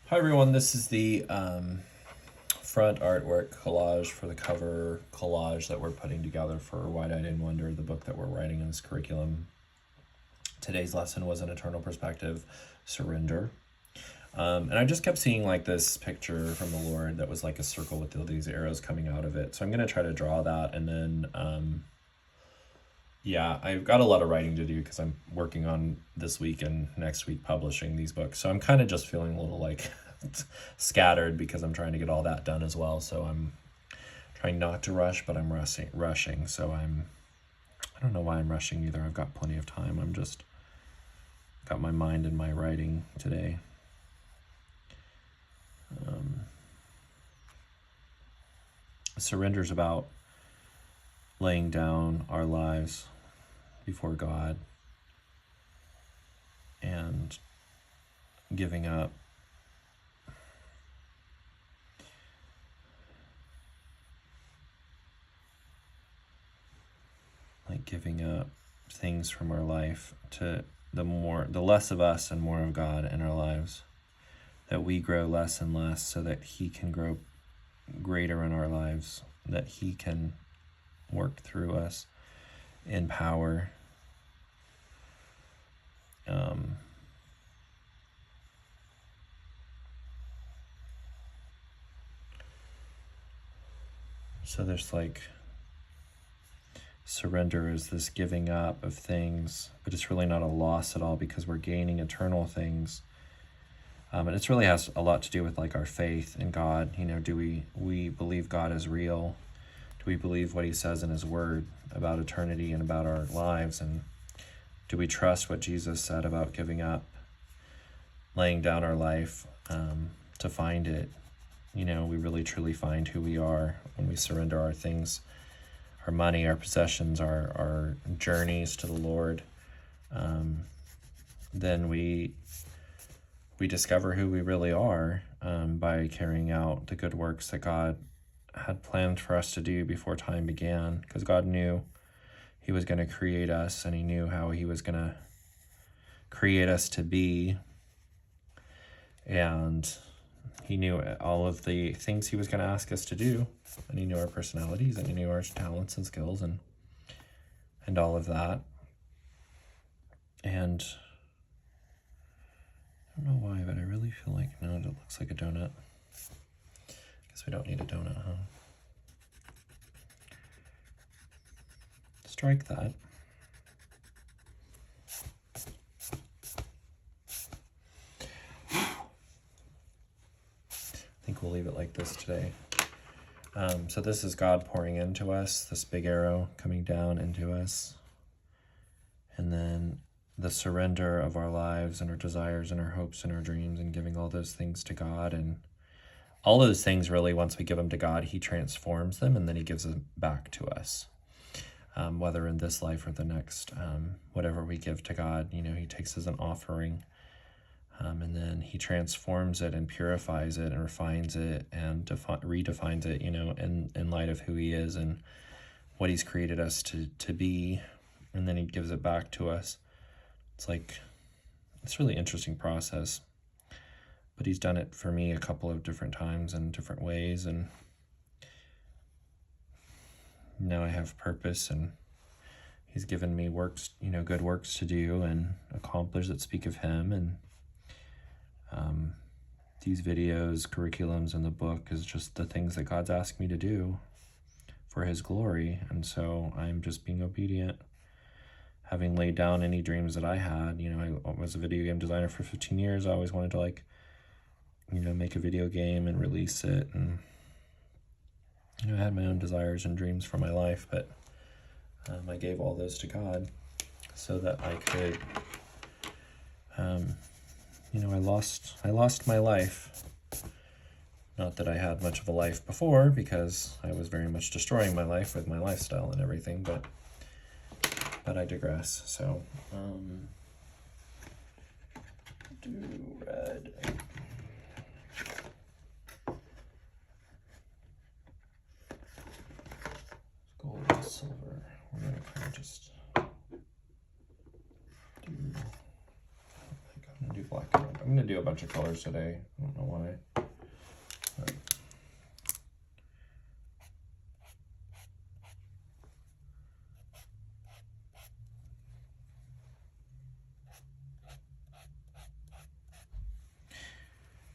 Hi everyone, this is the front artwork collage for the cover collage that we're putting together for Wide-Eyed in Wonder, the book that we're writing in this curriculum. Today's lesson was an eternal perspective, surrender. And I just kept seeing like this picture from the Lord that was like a circle with all these arrows coming out of it. So I'm going to try to draw that, and then yeah, I've got a lot of writing to do because I'm working on this week and next week publishing these books. So I'm kind of just feeling a little like scattered because I'm trying to get all that done as well. So I'm trying not to rush, but I'm rushing. So I don't know why I'm rushing either. I've got plenty of time. I'm just got my mind in my writing today. Surrender is about laying down our lives before God and giving up things from our life to the less of us and more of God in our lives, that we grow less and less so that He can grow greater in our lives, that He can work through us in power. So there's like surrender is this giving up of things, but it's really not a loss at all because we're gaining eternal things. And it really has a lot to do with like our faith in God. You know, do we believe God is real? Do we believe what He says in His Word about eternity and about our lives? And do we trust what Jesus said about giving up, laying down our life to find it? You know, we really truly find who we are when we surrender our things, our money, our possessions, our journeys to the Lord. Then we discover who we really are by carrying out the good works that God had planned for us to do before time began, because God knew He was going to create us, and He knew how He was going to create us to be, and He knew all of the things He was going to ask us to do, and He knew our personalities, and He knew our talents and skills and all of that. And I don't know why, but I really feel like, no, it looks like a donut. Guess we don't need a donut, huh? Strike that. I think we'll leave it like this today. So this is God pouring into us, this big arrow coming down into us. And then the surrender of our lives and our desires and our hopes and our dreams, and giving all those things to God. And all those things, really, once we give them to God, He transforms them, and then He gives them back to us. Whether in this life or the next, whatever we give to God, you know, He takes as an offering. And then He transforms it and purifies it and refines it and redefines it, you know, in light of who He is and what He's created us to be. And then He gives it back to us. It's a really interesting process. But He's done it for me a couple of different times in different ways. And now I have purpose, and He's given me works, you know, good works to do and accomplish that speak of Him. And these videos, curriculums, and the book is just the things that God's asked me to do for His glory. And so I'm just being obedient, having laid down any dreams that I had. You know, I was a video game designer for 15 years. I always wanted to, like, you know, make a video game and release it. And, you know, I had my own desires and dreams for my life, but I gave all those to God so that I could, you know, I lost my life. Not that I had much of a life before, because I was very much destroying my life with my lifestyle and everything, but I digress. So, do red. Gold to silver. We're gonna kind of just do, I think I'm gonna do black and red. I'm going to do a bunch of colors today. I don't know why. But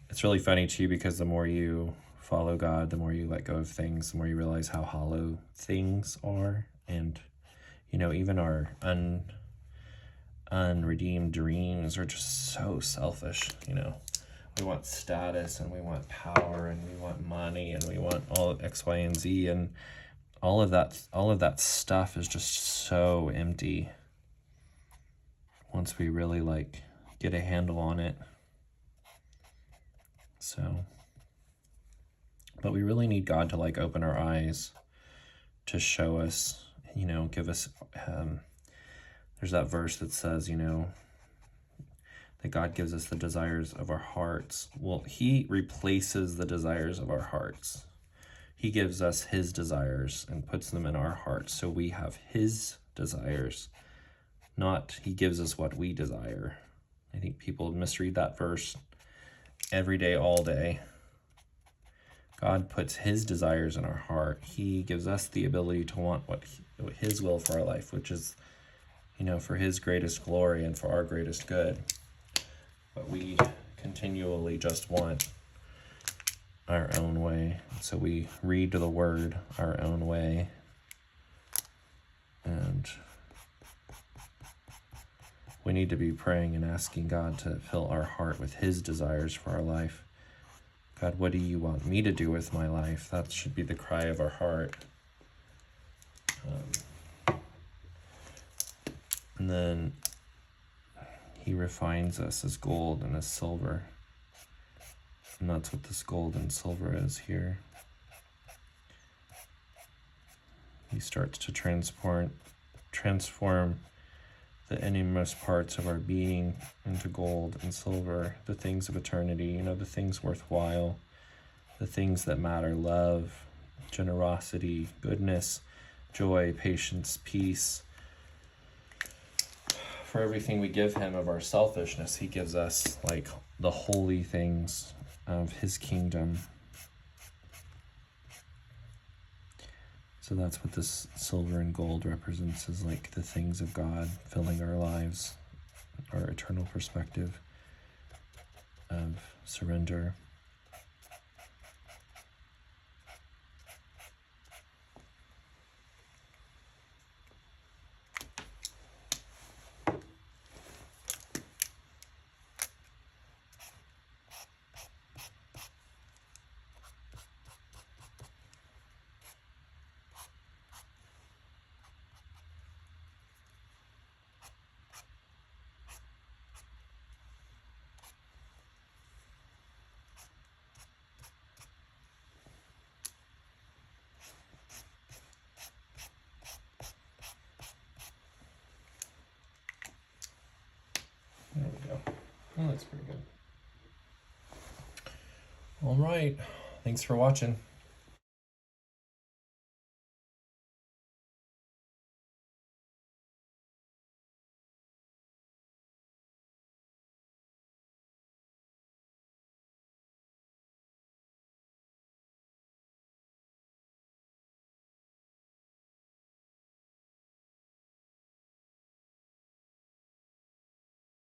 it's really funny too, because the more you follow God, the more you let go of things, the more you realize how hollow things are. And, you know, even our unredeemed dreams are just so selfish. You know, we want status and we want power and we want money and we want all of X, Y, and Z, and all of that stuff is just so empty once we really like get a handle on it. So, but we really need God to like open our eyes, to show us, you know, give us, there's that verse that says, you know, that God gives us the desires of our hearts. Well, he replaces the desires of our hearts. He gives us his desires and puts them in our hearts. So we have his desires, not he gives us what we desire. I think people misread that verse every day, all day. God puts his desires in our heart. He gives us the ability to want what his will for our life, which is, you know, for his greatest glory and for our greatest good. But we continually just want our own way. So we read the word our own way. And we need to be praying and asking God to fill our heart with his desires for our life. God, what do you want me to do with my life? That should be the cry of our heart. And then he refines us as gold and as silver. And that's what this gold and silver is here. He starts to transform the innermost parts of our being into gold and silver, the things of eternity, you know, the things worthwhile, the things that matter, love, generosity, goodness, joy, patience, peace. For everything we give him of our selfishness, he gives us like the holy things of his kingdom. So that's what this silver and gold represents, is like the things of God filling our lives, our eternal perspective of surrender. There we go. Oh, that's pretty good. All right. Thanks for watching.